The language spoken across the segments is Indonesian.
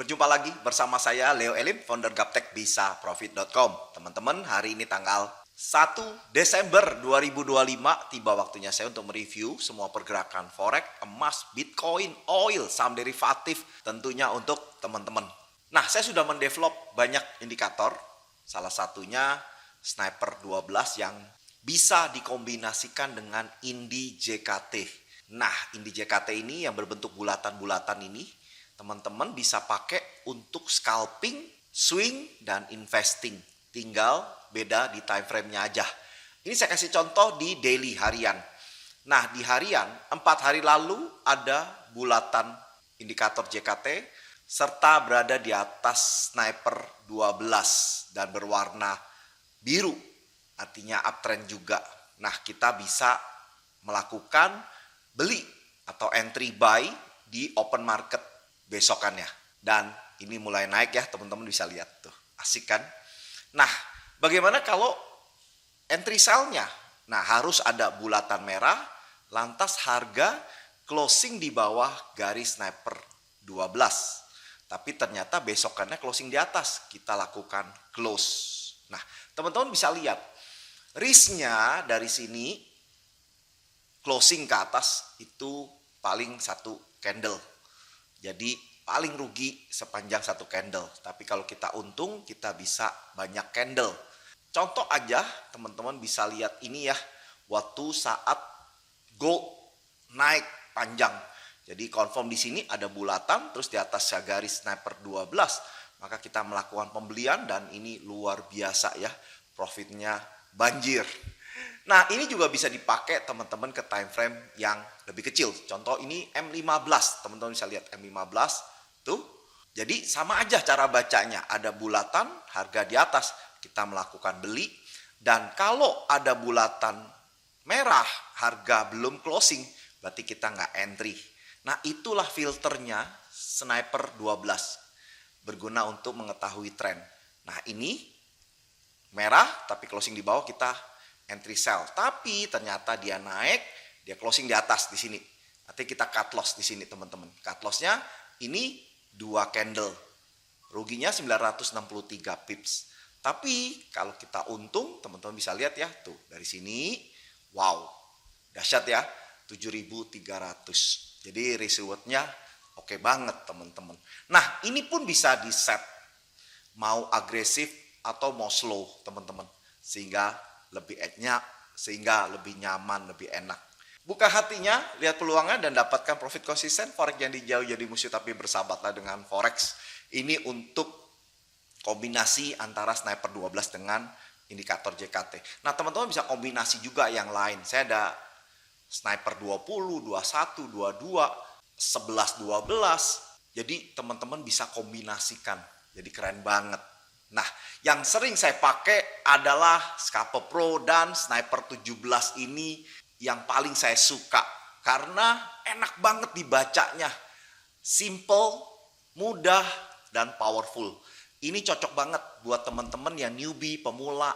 Berjumpa lagi bersama saya Leo Elim, founder gaptekbisaprofit.com. Teman-teman, hari ini tanggal 1 Desember 2025, tiba waktunya saya untuk mereview semua pergerakan forex, emas, bitcoin, oil, saham derivatif, tentunya untuk teman-teman. Nah, saya sudah mendevelop banyak indikator, salah satunya Sniper 12 yang bisa dikombinasikan dengan Indi JKT. Nah, Indi JKT ini yang berbentuk bulatan-bulatan ini, teman-teman bisa pakai untuk scalping, swing, dan investing. Tinggal beda di time frame-nya aja. Ini saya kasih contoh di daily harian. Nah, di harian 4 hari lalu ada bulatan indikator JKT serta berada di atas Sniper 12 dan berwarna biru. Artinya uptrend juga. Nah, kita bisa melakukan beli atau entry buy di open market besokannya. Dan ini mulai naik ya, teman-teman bisa lihat tuh. Asik kan? Nah, bagaimana kalau entry sell-nya? Nah, harus ada bulatan merah, lantas harga closing di bawah garis Sniper 12. Tapi ternyata besokannya closing di atas. Kita lakukan close. Nah, teman-teman bisa lihat. Risk-nya dari sini closing ke atas itu paling satu candle. Jadi paling rugi sepanjang satu candle. Tapi kalau kita untung, kita bisa banyak candle. Contoh aja, teman-teman bisa lihat ini ya. Waktu saat gold naik panjang. Jadi confirm di sini ada bulatan, terus di atas garis Sniper 12. Maka kita melakukan pembelian dan ini luar biasa ya. Profitnya banjir. Nah, ini juga bisa dipakai teman-teman ke time frame yang lebih kecil. Contoh ini M15, teman-teman bisa lihat M15 tuh. Jadi sama aja cara bacanya, ada bulatan, harga di atas, kita melakukan beli. Dan kalau ada bulatan merah, harga belum closing, berarti kita nggak entry. Nah, itulah filternya Sniper 12, berguna untuk mengetahui tren. Nah, ini merah, tapi closing di bawah kita entry sell, tapi ternyata dia naik, dia closing di atas di sini. Nanti kita cut loss di sini teman-teman. Cut lossnya ini 2 candle, ruginya 963 pips. Tapi kalau kita untung, teman-teman bisa lihat ya, tuh dari sini, wow, dahsyat ya, 7.300. Jadi rewardnya oke banget teman-teman. Nah, ini pun bisa di set, mau agresif atau mau slow teman-teman, sehingga lebih sehingga lebih nyaman, lebih enak. Buka hatinya, lihat peluangnya dan dapatkan profit konsisten. Forex yang dijauh jadi musuh, tapi bersahabatlah dengan forex. Ini untuk kombinasi antara Sniper 12 dengan indikator JKT. Nah, teman-teman bisa kombinasi juga yang lain. Saya ada Sniper 20, 21, 22, 11, 12. Jadi teman-teman bisa kombinasikan. Jadi keren banget. Nah, yang sering saya pakai adalah Scalper Pro dan Sniper 17 ini yang paling saya suka. Karena enak banget dibacanya. Simple, mudah, dan powerful. Ini cocok banget buat teman-teman yang newbie, pemula.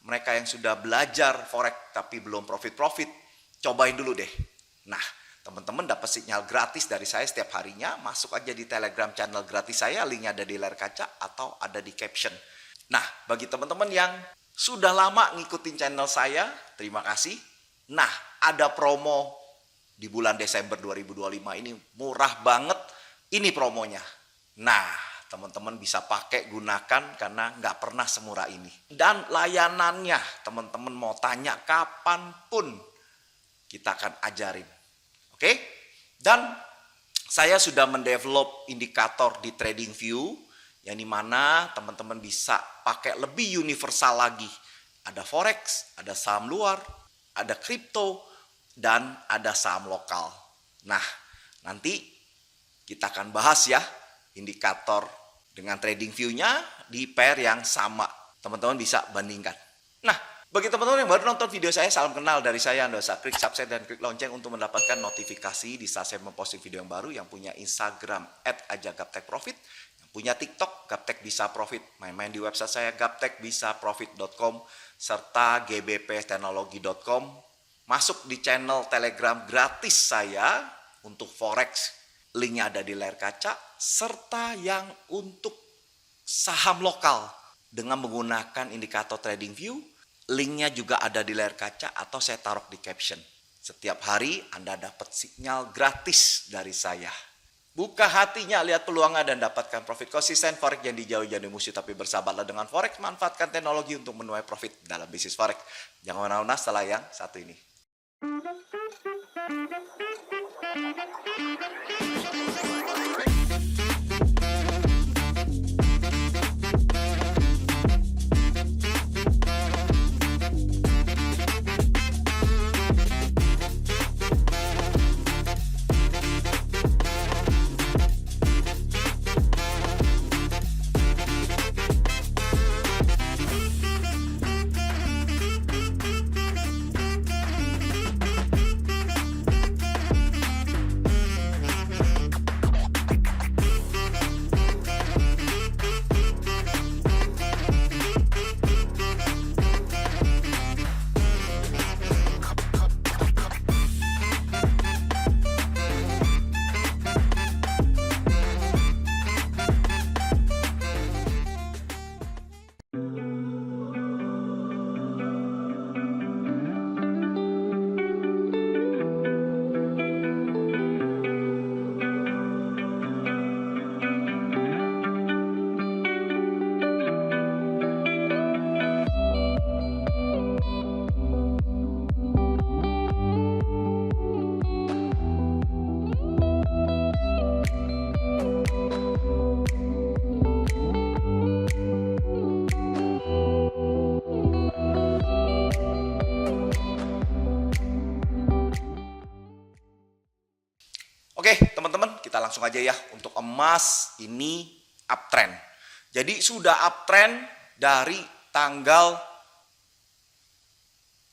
Mereka yang sudah belajar forex tapi belum profit-profit. Cobain dulu deh. Nah, teman-teman dapat sinyal gratis dari saya setiap harinya. Masuk aja di Telegram channel gratis saya, linknya ada di layar kaca atau ada di caption. Nah, bagi teman-teman yang sudah lama ngikutin channel saya, terima kasih. Nah, ada promo di bulan Desember 2025 ini murah banget. Ini promonya. Nah, teman-teman bisa pakai, gunakan karena nggak pernah semurah ini. Dan layanannya, teman-teman mau tanya kapanpun, kita akan ajarin. Oke? Dan saya sudah mendevelop indikator di TradingView yang dimana teman-teman bisa pakai lebih universal lagi. Ada forex, ada saham luar, ada kripto, dan ada saham lokal. Nah, nanti kita akan bahas ya indikator dengan TradingView-nya di pair yang sama. Teman-teman bisa bandingkan. Nah, bagi teman-teman yang baru nonton video saya, salam kenal dari saya. Anda bisa klik subscribe dan klik lonceng untuk mendapatkan notifikasi di saat saya memposting video yang baru. Yang punya Instagram @ajagaptekprofit, yang punya TikTok gaptekbisaprofit, main-main di website saya gaptekbisaprofit.com serta gbpteknologi.com. Masuk di channel Telegram gratis saya untuk forex linknya ada di layar kaca, serta yang untuk saham lokal dengan menggunakan indikator TradingView, linknya juga ada di layar kaca atau saya taruh di caption. Setiap hari Anda dapat sinyal gratis dari saya. Buka hatinya, lihat peluangnya dan dapatkan profit konsisten. Forex yang dijauhi jadi musuh, tapi bersahabatlah dengan Forex. Manfaatkan teknologi untuk menuai profit dalam bisnis Forex. Jangan mana-mana setelah yang satu ini. Oke teman-teman, kita langsung aja ya. Untuk emas ini uptrend. Jadi sudah uptrend dari tanggal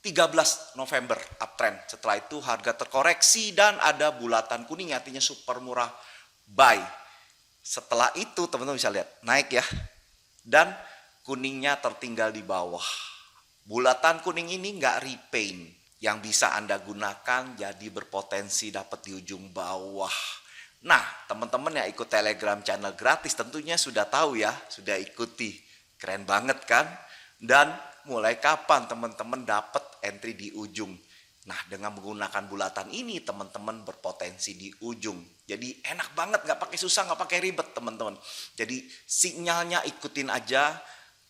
13 November uptrend. Setelah itu harga terkoreksi dan ada bulatan kuning, artinya super murah buy. Setelah itu teman-teman bisa lihat naik ya. Dan kuningnya tertinggal di bawah. Bulatan kuning ini nggak repaint, yang bisa Anda gunakan jadi berpotensi dapat di ujung bawah. Nah, teman-teman yang ikut Telegram channel gratis tentunya sudah tahu ya, sudah ikuti. Keren banget kan? Dan mulai kapan teman-teman dapat entry di ujung? Nah, dengan menggunakan bulatan ini teman-teman berpotensi di ujung. Jadi enak banget, nggak pakai susah, nggak pakai ribet teman-teman. Jadi sinyalnya ikutin aja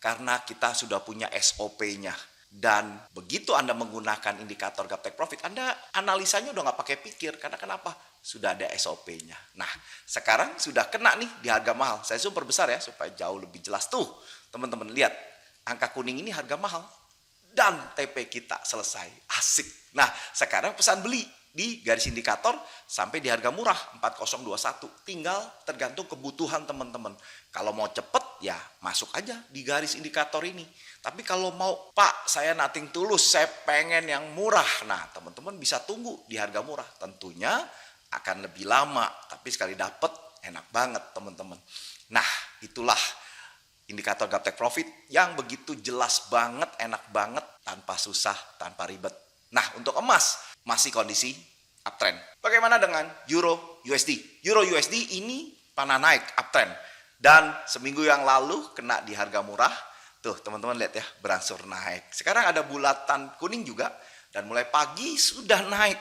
karena kita sudah punya SOP-nya. Dan begitu Anda menggunakan indikator gap take profit, Anda analisanya udah nggak pakai pikir. Karena kenapa? Sudah ada SOP-nya. Nah, sekarang sudah kena nih di harga mahal. Saya zoom perbesar ya, supaya jauh lebih jelas tuh. Teman-teman lihat, angka kuning ini harga mahal. Dan TP kita selesai. Asik. Nah, sekarang pesan beli di garis indikator sampai di harga murah 4021. Tinggal tergantung kebutuhan teman-teman. Kalau mau cepet ya masuk aja di garis indikator ini. Tapi kalau mau, Pak, saya nothing tulus, saya pengen yang murah. Nah, teman-teman bisa tunggu di harga murah. Tentunya akan lebih lama, tapi sekali dapet enak banget teman-teman. Nah, itulah indikator gap take profit yang begitu jelas banget, enak banget, tanpa susah, tanpa ribet. Nah, untuk emas masih kondisi uptrend. Bagaimana dengan Euro USD? Euro USD ini panah naik uptrend. Dan seminggu yang lalu kena di harga murah. Tuh teman-teman lihat ya, berangsur naik. Sekarang ada bulatan kuning juga. Dan mulai pagi sudah naik.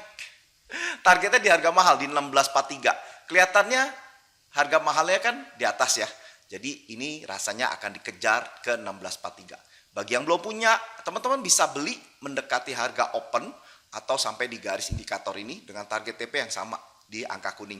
Targetnya di harga mahal di 1643. Kelihatannya harga mahalnya kan di atas ya. Jadi ini rasanya akan dikejar ke 1643. Bagi yang belum punya, teman-teman bisa beli mendekati harga open atau sampai di garis indikator ini dengan target TP yang sama di angka kuning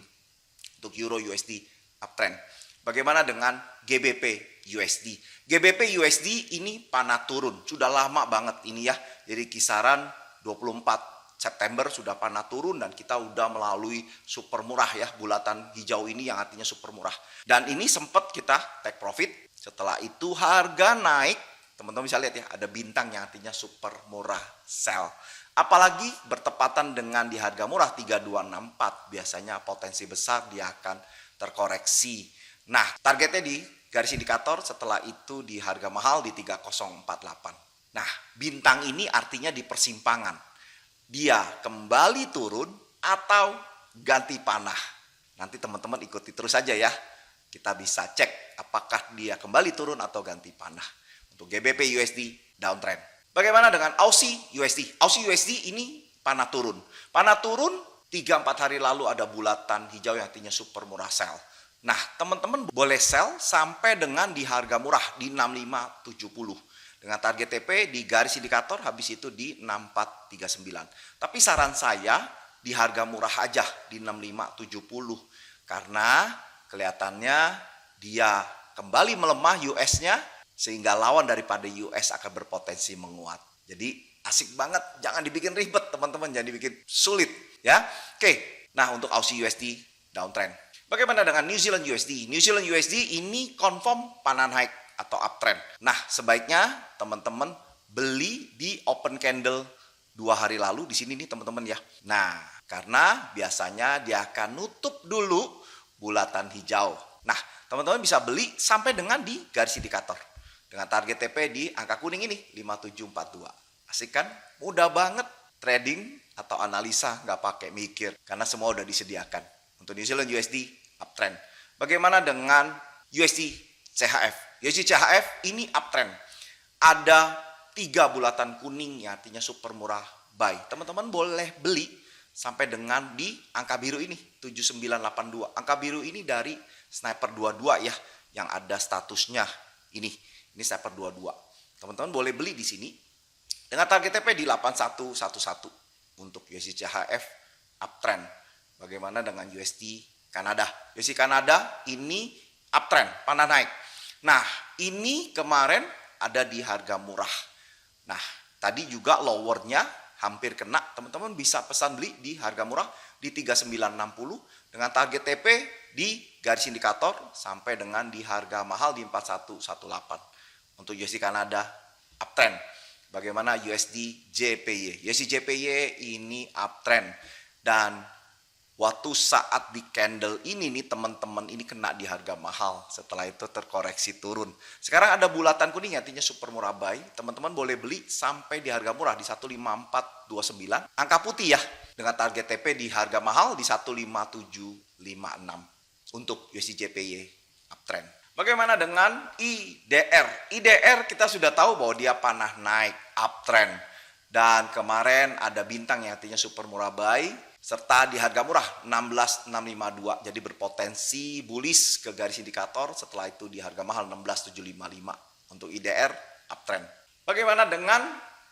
untuk Euro USD uptrend. Bagaimana dengan GBP USD? GBP USD ini panah turun, sudah lama banget ini ya. Jadi kisaran 24 September sudah panah turun dan kita udah melalui super murah ya, bulatan hijau ini yang artinya super murah. Dan ini sempat kita take profit, setelah itu harga naik. Teman-teman bisa lihat ya, ada bintang yang artinya super murah sell. Apalagi bertepatan dengan di harga murah 3264, biasanya potensi besar dia akan terkoreksi. Nah, targetnya di garis indikator, setelah itu di harga mahal di 3048. Nah, bintang ini artinya di persimpangan. Dia kembali turun atau ganti panah. Nanti teman-teman ikuti terus saja ya. Kita bisa cek apakah dia kembali turun atau ganti panah. Untuk GBP USD downtrend. Bagaimana dengan Aussie USD? Aussie USD ini panah turun. Panah turun 3-4 hari lalu ada bulatan hijau yang artinya super murah sell. Nah, teman-teman boleh sell sampai dengan di harga murah di 6570. Dengan target TP di garis indikator habis itu di 6439. Tapi saran saya di harga murah aja di 6570. Karena kelihatannya dia kembali melemah US-nya sehingga lawan daripada US akan berpotensi menguat. Jadi asik banget, jangan dibikin ribet teman-teman, jangan dibikin sulit ya. Oke, nah untuk Aussie USD downtrend. Bagaimana dengan New Zealand USD? New Zealand USD ini confirm panah naik atau uptrend. Nah, sebaiknya teman-teman beli di open candle 2 hari lalu di sini nih teman-teman ya. Nah, karena biasanya dia akan nutup dulu bulatan hijau. Nah, teman-teman bisa beli sampai dengan di garis indikator. Dengan target TP di angka kuning ini 5742. Asik kan? Mudah banget trading atau analisa, nggak pakai mikir karena semua udah disediakan. Untuk New Zealand USD uptrend. Bagaimana dengan USD CHF? USD CHF ini uptrend. Ada 3 bulatan kuning yang artinya super murah buy. Teman-teman boleh beli sampai dengan di angka biru ini 7982. Angka biru ini dari sniper 22 ya, yang ada statusnya ini. Ini sniper 22. Teman-teman boleh beli di sini dengan target TP di 8111 untuk USD CHF uptrend. Bagaimana dengan USD Kanada? USD Kanada ini uptrend, panah naik. Nah, ini kemarin ada di harga murah. Nah, tadi juga lowernya hampir kena. Teman-teman bisa pesan beli di harga murah di 3960 dengan target TP di garis indikator sampai dengan di harga mahal di 4118. Untuk USD Kanada uptrend. Bagaimana USD JPY? USD JPY ini uptrend. Dan waktu saat di candle ini nih teman-teman ini kena di harga mahal. Setelah itu terkoreksi turun. Sekarang ada bulatan kuning artinya super murah buy. Teman-teman boleh beli sampai di harga murah di 15429. Angka putih ya. Dengan target TP di harga mahal di 15756. Untuk USD JPY uptrend. Bagaimana dengan IDR? IDR kita sudah tahu bahwa dia panah naik uptrend. Dan kemarin ada bintang yang artinya super murah buy. Serta di harga murah 16652. Jadi berpotensi bullish ke garis indikator. Setelah itu di harga mahal 16755. Untuk IDR uptrend. Bagaimana dengan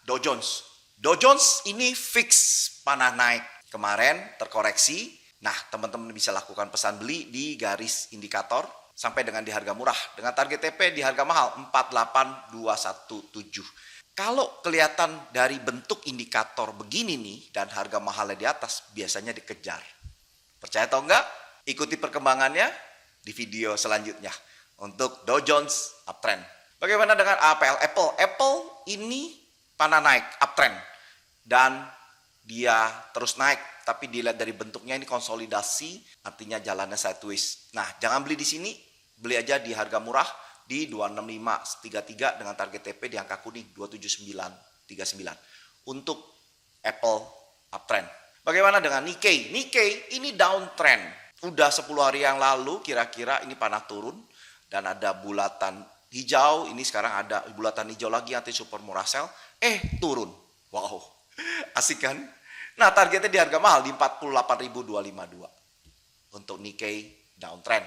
Dow Jones? Dow Jones ini fix panah naik. Kemarin terkoreksi. Nah, teman-teman bisa lakukan pesan beli di garis indikator sampai dengan di harga murah. Dengan target TP di harga mahal 48217. Kalau kelihatan dari bentuk indikator begini nih dan harga mahalnya di atas, biasanya dikejar. Percaya atau enggak? Ikuti perkembangannya di video selanjutnya. Untuk Dow Jones uptrend. Bagaimana dengan APL Apple? Apple ini panah naik uptrend. Dan dia terus naik. Tapi dilihat dari bentuknya ini konsolidasi, artinya jalannya sideways. Nah, jangan beli di sini, beli aja di harga murah di 26533 dengan target TP di angka kuning 27939. Untuk Apple uptrend. Bagaimana dengan Nikkei? Nikkei ini downtrend. Udah 10 hari yang lalu kira-kira ini panah turun dan ada bulatan hijau. Ini sekarang ada bulatan hijau lagi anti super murah sell. Turun. Wow. Asik kan? Nah, targetnya di harga mahal di 48.252 untuk Nikkei downtrend.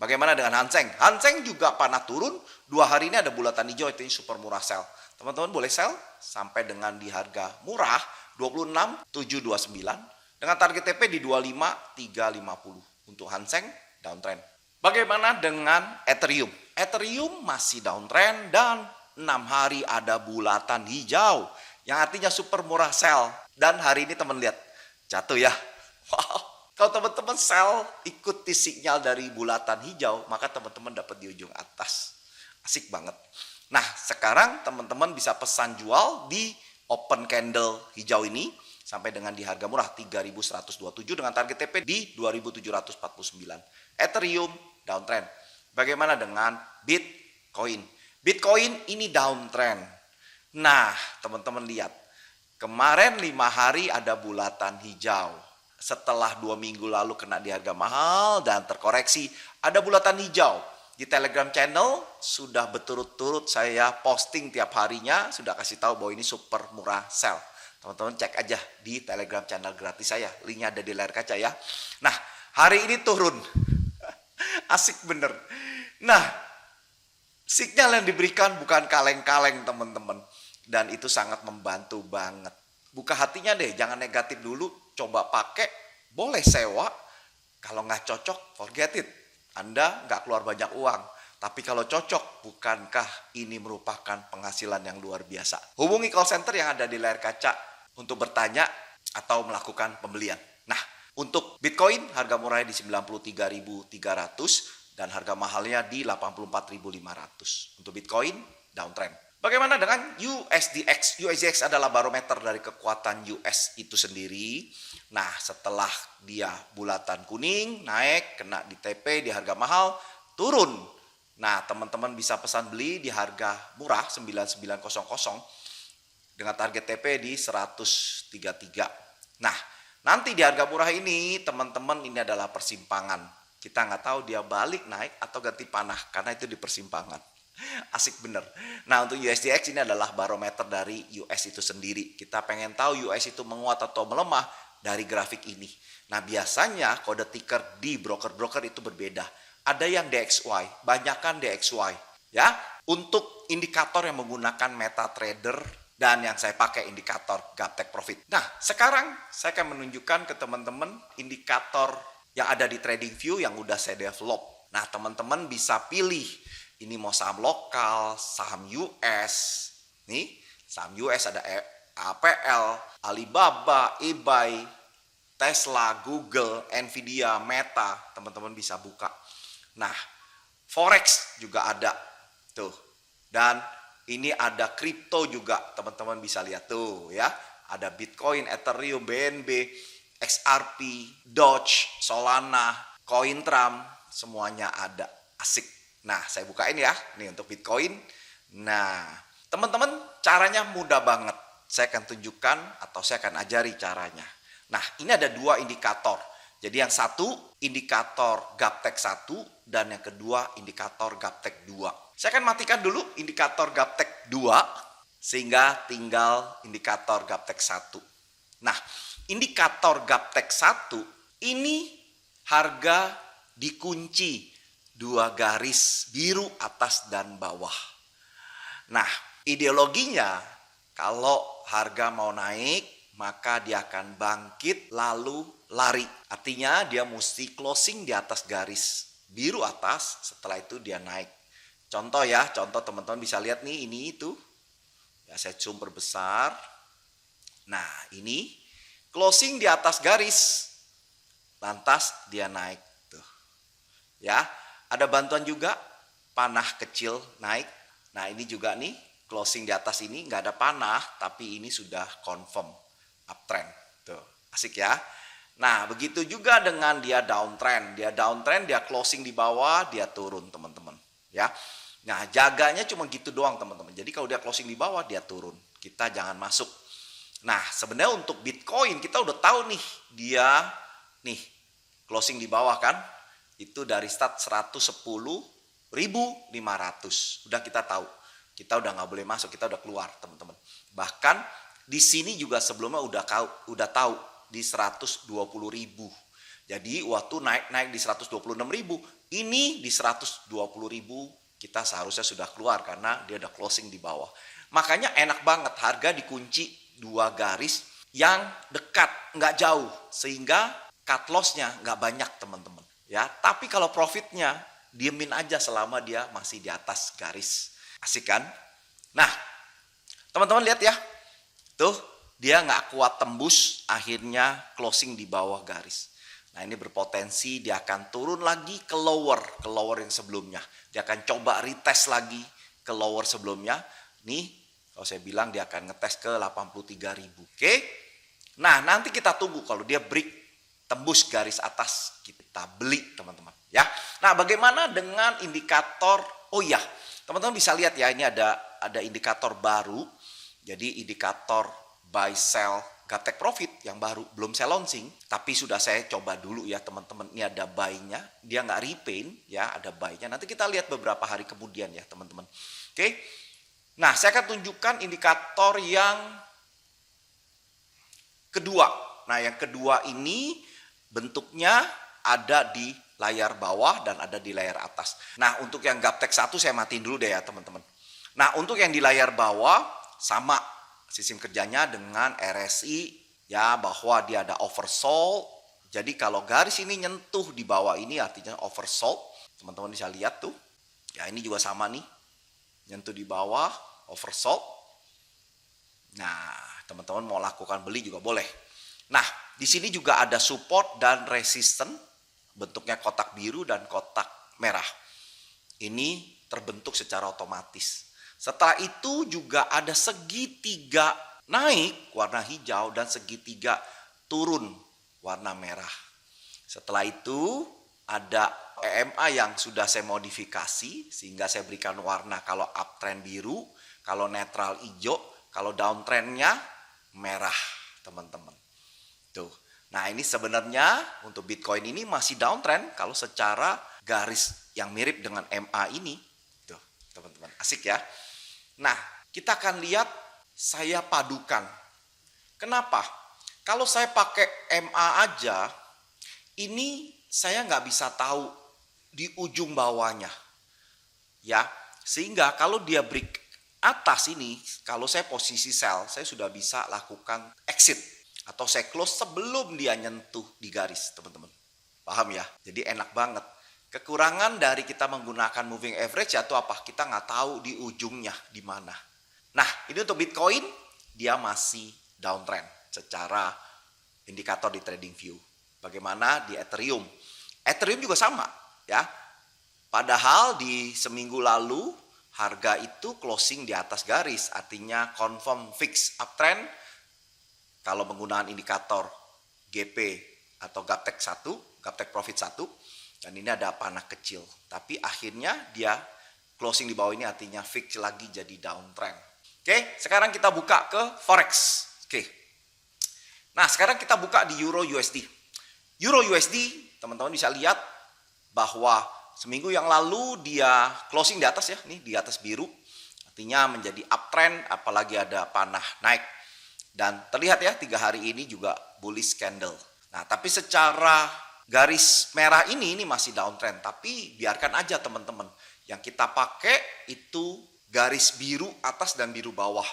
Bagaimana dengan Hang Seng? Hang Seng juga panah turun. 2 hari ini ada bulatan hijau itu super murah sell. Teman-teman boleh sell sampai dengan di harga murah 26.729 dengan target TP di 25.350 untuk Hang Seng downtrend. Bagaimana dengan Ethereum? Ethereum masih downtrend dan 6 hari ada bulatan hijau yang artinya super murah sell. Dan hari ini teman lihat jatuh ya. Wow. Kalau teman-teman sell ikuti sinyal dari bulatan hijau, maka teman-teman dapat di ujung atas. Asik banget. Nah, sekarang teman-teman bisa pesan jual di open candle hijau ini sampai dengan di harga murah 3.127 dengan target TP di 2.749. Ethereum downtrend. Bagaimana dengan Bitcoin? Bitcoin ini downtrend. Nah, teman-teman lihat. Kemarin 5 hari ada bulatan hijau. setelah 2 minggu lalu kena di harga mahal dan terkoreksi, ada bulatan hijau. Di Telegram channel sudah berturut-turut saya posting tiap harinya, sudah kasih tahu bahwa ini super murah sell. Teman-teman cek aja di Telegram channel gratis saya, linknya ada di layar kaca ya. Nah, hari ini turun. Asik bener. Nah, sinyal yang diberikan bukan kaleng-kaleng teman-teman. Dan itu sangat membantu banget. Buka hatinya deh, jangan negatif dulu, coba pakai, boleh sewa. Kalau nggak cocok, forget it. Anda nggak keluar banyak uang. Tapi kalau cocok, bukankah ini merupakan penghasilan yang luar biasa? Hubungi call center yang ada di layar kaca untuk bertanya atau melakukan pembelian. Nah, untuk Bitcoin harga murahnya di 93.300 dan harga mahalnya di 84.500. Untuk Bitcoin downtrend. Bagaimana dengan USDX? USDX adalah barometer dari kekuatan US itu sendiri. Nah, setelah dia bulatan kuning, naik, kena di TP di harga mahal, turun. Nah, teman-teman bisa pesan beli di harga murah 9900 dengan target TP di 133. Nah, nanti di harga murah ini, teman-teman, ini adalah persimpangan. Kita nggak tahu dia balik, naik, atau ganti panah, karena itu di persimpangan. Asik bener. Nah, untuk USDX ini adalah barometer dari US itu sendiri. Kita pengen tahu US itu menguat atau melemah dari grafik ini. Nah, biasanya kode ticker di broker-broker itu berbeda. Ada yang DXY, banyakkan DXY. Ya, untuk indikator yang menggunakan MetaTrader dan yang saya pakai indikator Gaptek Profit. Nah, sekarang saya akan menunjukkan ke teman-teman indikator yang ada di TradingView yang udah saya develop. Nah, teman-teman bisa pilih. Ini mau saham lokal, saham US. Nih, saham US ada APL, Alibaba, eBay, Tesla, Google, Nvidia, Meta. Teman-teman bisa buka. Nah, Forex juga ada. Tuh. Dan ini ada kripto juga. Teman-teman bisa lihat tuh ya. Ada Bitcoin, Ethereum, BNB, XRP, Doge, Solana, CoinTrump. Semuanya ada. Asik. Nah, saya bukain ya, nih untuk Bitcoin. Nah, teman-teman, caranya mudah banget. Saya akan tunjukkan atau saya akan ajari caranya. Nah, ini ada dua indikator. Jadi yang satu indikator Gaptek 1 dan yang kedua indikator Gaptek 2. Saya akan matikan dulu indikator Gaptek 2 sehingga tinggal indikator Gaptek 1. Nah, indikator Gaptek 1 ini harga dikunci 2 garis biru atas dan bawah. Nah, ideologinya kalau harga mau naik, maka dia akan bangkit lalu lari. Artinya dia mesti closing di atas garis biru atas, setelah itu dia naik. Contoh ya, contoh teman-teman bisa lihat nih, ini itu. Ya, saya zoom perbesar. Nah, ini closing di atas garis, lantas dia naik. Tuh. Ya. Ada bantuan juga, panah kecil naik. Nah, ini juga nih, closing di atas ini nggak ada panah, tapi ini sudah confirm uptrend. Tuh, asik ya. Nah, begitu juga dengan dia downtrend. Dia downtrend, dia closing di bawah, dia turun, teman-teman. Ya. Nah, jaganya cuma gitu doang, teman-teman. Jadi kalau dia closing di bawah, dia turun. Kita jangan masuk. Nah, sebenarnya untuk Bitcoin, kita udah tahu nih, dia nih closing di bawah kan. Itu dari start 110.500. Udah kita tahu. Kita udah nggak boleh masuk, kita udah keluar, teman-teman. Bahkan di sini juga sebelumnya udah tahu di 120.000. Jadi waktu naik di 126.000, ini di 120.000 kita seharusnya sudah keluar karena dia udah closing di bawah. Makanya enak banget, harga dikunci 2 garis yang dekat, nggak jauh, sehingga cut loss-nya nggak banyak, teman-teman. Ya, tapi kalau profitnya diemin aja selama dia masih di atas garis. Asik kan? Nah, teman-teman lihat ya. Tuh, dia nggak kuat tembus, akhirnya closing di bawah garis. Nah, ini berpotensi dia akan turun lagi ke lower yang sebelumnya. Dia akan coba retest lagi ke lower sebelumnya. Nih, kalau saya bilang dia akan ngetes ke 83.000. Oke? Nah, nanti kita tunggu kalau dia break tembus garis atas, kita beli, teman-teman. Ya. Nah, bagaimana dengan indikator? Oh ya, teman-teman bisa lihat ya, ini ada indikator baru. Jadi indikator buy sell Gaptek Profit yang baru, belum saya launching, tapi sudah saya coba dulu ya teman-teman. Ini ada buy-nya, dia nggak repaint ya, ada buy-nya. Nanti kita lihat beberapa hari kemudian ya teman-teman. Oke, nah saya akan tunjukkan indikator yang kedua. Nah yang kedua ini bentuknya ada di layar bawah dan ada di layar atas. Nah untuk yang Gaptek 1 saya matiin dulu deh ya teman-teman. Nah untuk yang di layar bawah sama sistem kerjanya dengan RSI ya, bahwa dia ada oversold. Jadi kalau garis ini nyentuh di bawah ini artinya oversold. Teman-teman bisa lihat tuh. Ya ini juga sama nih. Nyentuh di bawah oversold. Nah, teman-teman mau lakukan beli juga boleh. Nah, di sini juga ada support dan resistance, bentuknya kotak biru dan kotak merah. Ini terbentuk secara otomatis. Setelah itu juga ada segitiga naik warna hijau dan segitiga turun warna merah. Setelah itu ada EMA yang sudah saya modifikasi sehingga saya berikan warna kalau uptrend biru, kalau netral hijau, kalau downtrendnya merah, teman-teman. Tuh. Nah, ini sebenarnya untuk Bitcoin ini masih downtrend kalau secara garis yang mirip dengan MA ini. Tuh, teman-teman. Asik ya. Nah, kita akan lihat saya padukan. Kenapa? Kalau saya pakai MA aja, ini saya nggak bisa tahu di ujung bawahnya. Ya, sehingga kalau dia break atas ini, kalau saya posisi sell, saya sudah bisa lakukan exit atau saya close sebelum dia nyentuh di garis, teman-teman. Paham ya? Jadi enak banget. Kekurangan dari kita menggunakan moving average atau apa? Kita nggak tahu di ujungnya di mana. Nah, ini untuk Bitcoin, dia masih downtrend secara indikator di TradingView. Bagaimana di Ethereum? Ethereum juga sama, ya. Padahal di seminggu lalu harga itu closing di atas garis, artinya confirm fix uptrend kalau menggunakan indikator GP atau Gaptek 1, Gaptek Profit 1, dan ini ada panah kecil. Tapi akhirnya dia closing di bawah ini artinya fix lagi jadi downtrend. Oke, sekarang kita buka ke Forex. Oke. Nah, sekarang kita buka di Euro USD. Euro USD, teman-teman bisa lihat bahwa seminggu yang lalu dia closing di atas ya, nih di atas biru. Artinya menjadi uptrend, apalagi ada panah naik. Dan terlihat ya 3 hari ini juga bullish candle. Nah, tapi secara garis merah ini masih downtrend. Tapi biarkan aja teman-teman. Yang kita pakai itu garis biru atas dan biru bawah.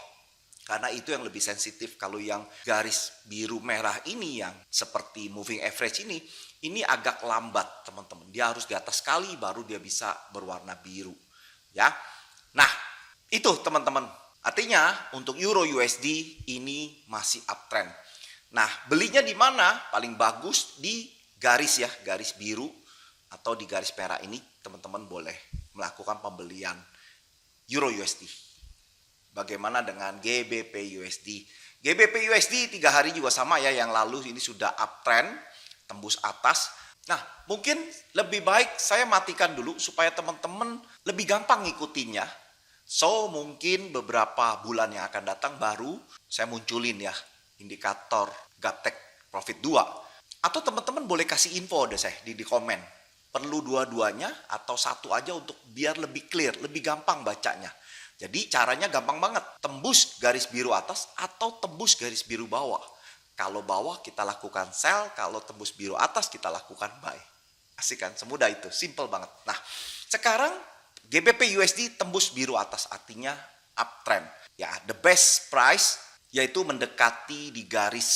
Karena itu yang lebih sensitif. Kalau yang garis biru merah ini yang seperti moving average ini agak lambat teman-teman. Dia harus di atas sekali baru dia bisa berwarna biru. Ya. Nah, itu teman-teman. Artinya untuk Euro USD ini masih uptrend. Nah, belinya di mana? Paling bagus di garis ya, garis biru atau di garis merah ini teman-teman boleh melakukan pembelian Euro USD. Bagaimana dengan GBP USD? GBP USD 3 hari juga sama ya, yang lalu ini sudah uptrend, tembus atas. Nah, mungkin lebih baik saya matikan dulu supaya teman-teman lebih gampang ngikutinnya. So, mungkin beberapa bulan yang akan datang baru saya munculin ya indikator Gaptek Profit 2. Atau teman-teman boleh kasih info deh saya di komen. Perlu dua-duanya atau satu aja untuk biar lebih clear, lebih gampang bacanya. Jadi caranya gampang banget. Tembus garis biru atas atau tembus garis biru bawah. Kalau bawah kita lakukan sell, kalau tembus biru atas kita lakukan buy. Asik kan? Semudah itu, simple banget. Nah, sekarang GBP USD tembus biru atas artinya uptrend. Ya, the best price yaitu mendekati di garis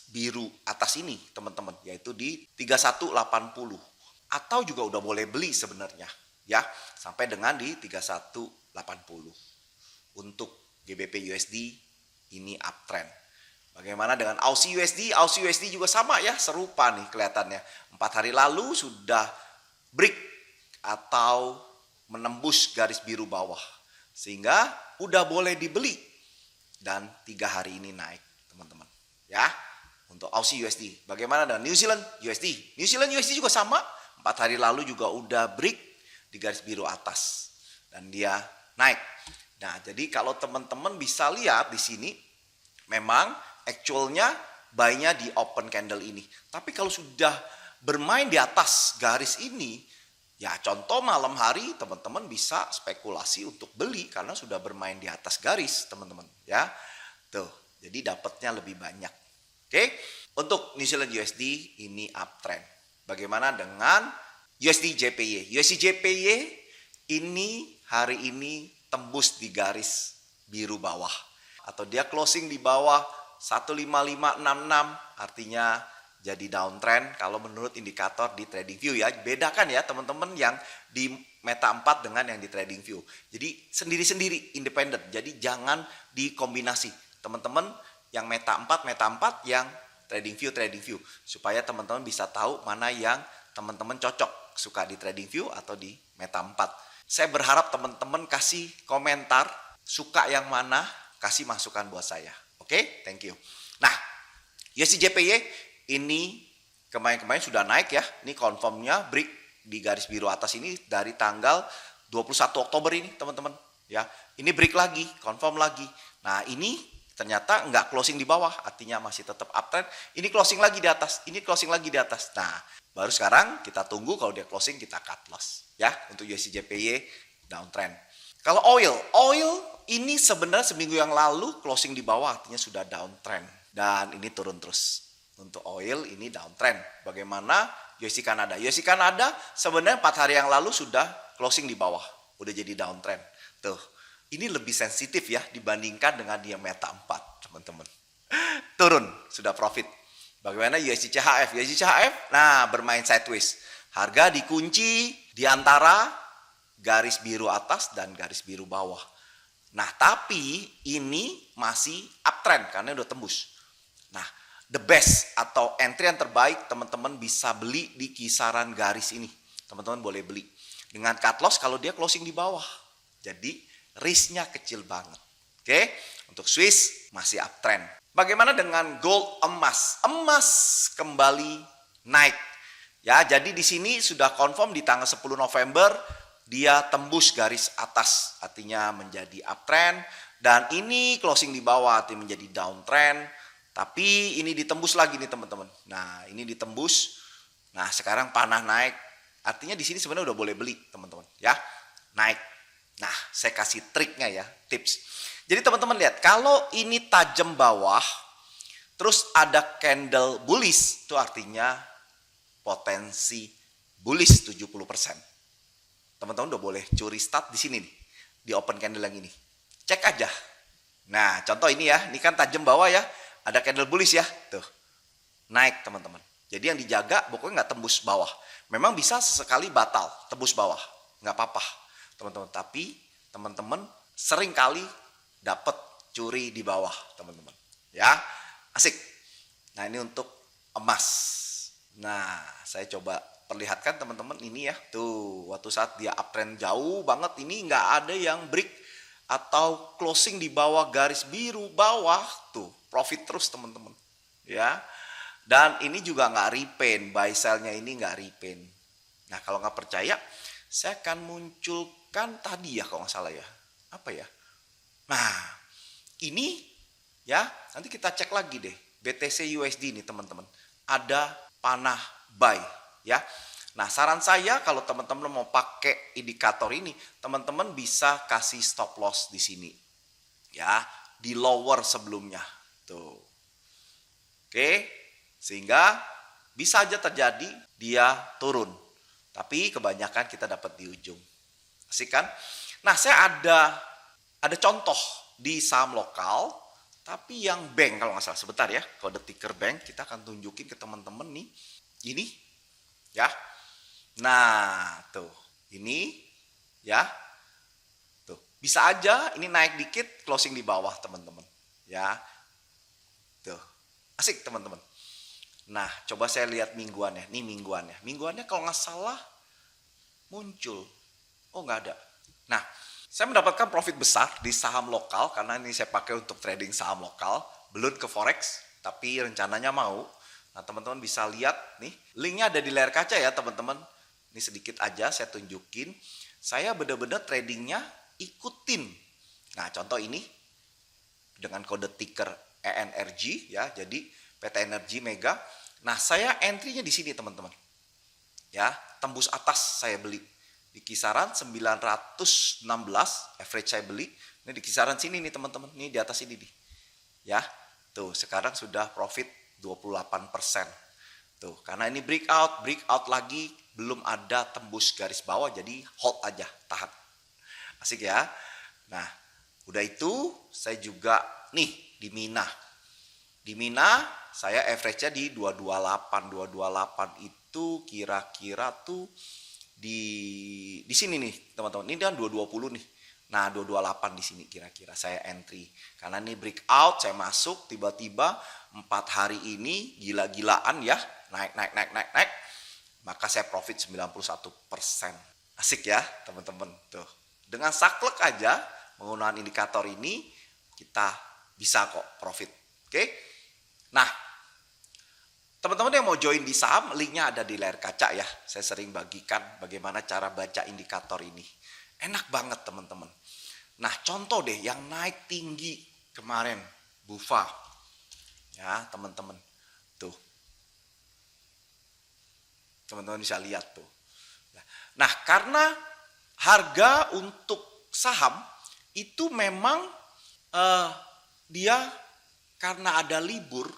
biru atas ini, teman-teman, yaitu di 3180. Atau juga udah boleh beli sebenarnya, ya, sampai dengan di 3180. Untuk GBP USD ini uptrend. Bagaimana dengan Aussie USD? Aussie USD juga sama ya, serupa nih kelihatannya. 4 hari lalu sudah break atau menembus garis biru bawah, sehingga udah boleh dibeli dan 3 hari ini naik teman-teman ya untuk Aussie USD. Bagaimana dengan New Zealand USD? New Zealand USD juga sama, 4 hari lalu juga udah break di garis biru atas dan dia naik. Nah, jadi kalau teman-teman bisa lihat di sini memang actualnya buy-nya di open candle ini. Tapi kalau sudah bermain di atas garis ini, ya contoh malam hari teman-teman bisa spekulasi untuk beli karena sudah bermain di atas garis teman-teman ya. Tuh, jadi dapatnya lebih banyak. Oke, untuk New Zealand USD ini uptrend. Bagaimana dengan USD JPY? USD JPY ini hari ini tembus di garis biru bawah. Atau dia closing di bawah 15566, artinya jadi downtrend kalau menurut indikator di TradingView ya. Bedakan ya teman-teman yang di Meta 4 dengan yang di TradingView. Jadi sendiri-sendiri independen. Jadi jangan dikombinasi. Teman-teman yang Meta 4 yang TradingView supaya teman-teman bisa tahu mana yang teman-teman cocok suka di TradingView atau di Meta 4. Saya berharap teman-teman kasih komentar suka yang mana, kasih masukan buat saya. Oke, thank you. Nah, USD JPY ini kemarin-kemarin sudah naik ya. Ini confirmnya break di garis biru atas ini dari tanggal 21 Oktober ini teman-teman. Ya, ini break lagi, confirm lagi. Nah ini ternyata nggak closing di bawah, artinya masih tetap uptrend. Ini closing lagi di atas, ini closing lagi di atas. Nah baru sekarang kita tunggu kalau dia closing kita cut loss ya untuk USD JPY downtrend. Kalau oil ini sebenarnya seminggu yang lalu closing di bawah, artinya sudah downtrend dan ini turun terus. Untuk oil ini downtrend. Bagaimana USD Kanada? USD Kanada sebenarnya 4 hari yang lalu sudah closing di bawah, udah jadi downtrend. Tuh, ini lebih sensitif ya dibandingkan dengan dia Meta 4, teman-teman. Turun, sudah profit. Bagaimana USD CHF? USD CHF, nah bermain sideways. Harga dikunci di antara garis biru atas dan garis biru bawah. Nah, tapi ini masih uptrend karena udah tembus. Nah, the best atau entry yang terbaik teman-teman bisa beli di kisaran garis ini. Teman-teman boleh beli dengan cut loss kalau dia closing di bawah. Jadi risknya kecil banget. Oke, untuk Swiss masih uptrend. Bagaimana dengan gold emas? Emas kembali naik. Ya, jadi di sini sudah confirm di tanggal 10 November dia tembus garis atas, artinya menjadi uptrend. Dan ini closing di bawah, artinya menjadi downtrend. Tapi ini ditembus lagi nih teman-teman. Nah ini ditembus. Nah sekarang panah naik. Artinya di sini sebenarnya udah boleh beli teman-teman ya. Naik. Nah saya kasih triknya ya, tips. Jadi teman-teman lihat, kalau ini tajam bawah, terus ada candle bullish, itu artinya potensi bullish 70%. Teman-teman udah boleh curi start di sini nih, di open candle yang ini. Cek aja. Nah contoh ini ya, ini kan tajam bawah ya. Ada candle bullish ya, tuh naik teman-teman. Jadi yang dijaga pokoknya nggak tembus bawah. Memang bisa sesekali batal tembus bawah, nggak apa-apa teman-teman. Tapi teman-teman sering kali dapat curi di bawah teman-teman. Ya, asik. Nah ini untuk emas. Nah saya coba perlihatkan teman-teman ini ya, tuh waktu saat dia uptrend jauh banget ini nggak ada yang break atau closing di bawah garis biru bawah, tuh profit terus teman-teman ya. Dan ini juga nggak repaint, buy sell-nya ini nggak repaint. Nah kalau nggak percaya saya akan munculkan tadi ya kalau nggak salah ya, apa ya, nah ini ya, nanti kita cek lagi deh BTC USD nih teman-teman, ada panah buy ya. Nah saran saya kalau teman-teman mau pakai indikator ini, teman-teman bisa kasih stop loss di sini ya, di lower sebelumnya tuh. Oke, sehingga bisa aja terjadi dia turun, tapi kebanyakan kita dapat di ujung. Asik kan? Nah saya ada contoh di saham lokal, tapi yang bank kalau nggak salah. Sebentar ya, kode ticker bank kita akan tunjukin ke teman-teman nih. Ini ya. Nah, tuh. Ini ya. Tuh, bisa aja ini naik dikit closing di bawah, teman-teman. Ya. Tuh. Asik, teman-teman. Nah, coba saya lihat mingguannya. Nih mingguannya. Mingguannya kalau nggak salah muncul. Oh, nggak ada. Nah, saya mendapatkan profit besar di saham lokal karena ini saya pakai untuk trading saham lokal, belum ke forex, tapi rencananya mau. Nah, teman-teman bisa lihat nih, linknya ada di layar kaca ya, teman-teman. Ini sedikit aja saya tunjukin. Saya benar-benar tradingnya ikutin. Nah, contoh ini dengan kode ticker ENRG ya, jadi PT Energi Mega. Nah, saya entry-nya di sini teman-teman. Ya, tembus atas saya beli di kisaran 916, average saya beli. Ini di kisaran sini nih teman-teman, ini di atas ini nih. Ya, tuh sekarang sudah profit 28%. Tuh, karena ini breakout lagi, belum ada tembus garis bawah, jadi hold aja, tahan. Asik ya. Nah, udah itu saya juga nih di Mina. Di Mina saya average-nya di 228. 228 itu kira-kira tuh di sini nih, teman-teman. Ini kan 220 nih. Nah, 228 di sini kira-kira saya entry. Karena ini breakout, saya masuk tiba-tiba 4 hari ini gila-gilaan ya, naik. Maka saya profit 91%. Asik ya, teman-teman. Tuh. Dengan saklek aja menggunakan indikator ini kita bisa kok profit. Oke? Nah, teman-teman yang mau join di saham, linknya ada di layar kaca ya. Saya sering bagikan bagaimana cara baca indikator ini. Enak banget teman-teman. Nah, contoh deh yang naik tinggi kemarin, BUFA. Ya, teman-teman. Tuh. Teman-teman bisa lihat tuh. Nah, karena harga untuk saham itu memang dia karena ada libur,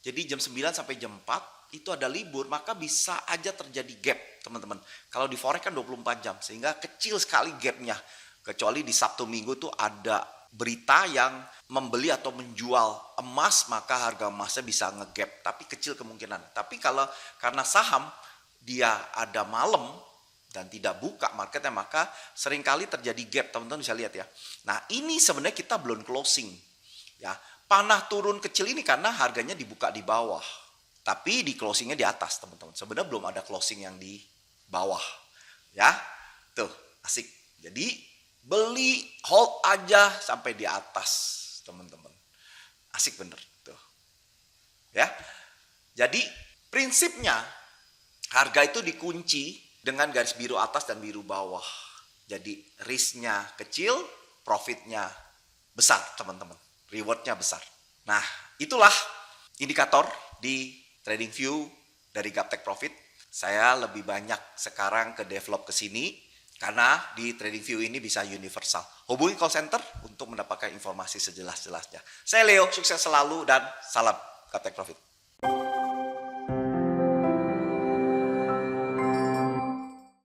jadi jam 9 sampai jam 4 itu ada libur, maka bisa aja terjadi gap teman-teman. Kalau di forex kan 24 jam, sehingga kecil sekali gapnya. Kecuali di Sabtu Minggu tuh ada berita yang membeli atau menjual emas, maka harga emasnya bisa ngegap, tapi kecil kemungkinan. Tapi kalau karena saham dia ada malam dan tidak buka marketnya, maka seringkali terjadi gap, teman-teman bisa lihat ya. Nah, ini sebenarnya kita belum closing ya. Panah turun kecil ini karena harganya dibuka di bawah, tapi di closingnya di atas teman-teman. Sebenarnya belum ada closing yang di bawah ya. Tuh, asik. Jadi beli hold aja sampai di atas teman-teman. Asik bener tuh ya. Jadi prinsipnya harga itu dikunci dengan garis biru atas dan biru bawah. Jadi risknya kecil, profitnya besar teman-teman. Rewardnya besar. Nah, itulah indikator di TradingView dari Gaptek Profit. Saya lebih banyak sekarang ke develop ke sini karena di TradingView ini bisa universal. Hubungi call center untuk mendapatkan informasi sejelas-jelasnya. Saya Leo, sukses selalu dan salam Gaptek Profit.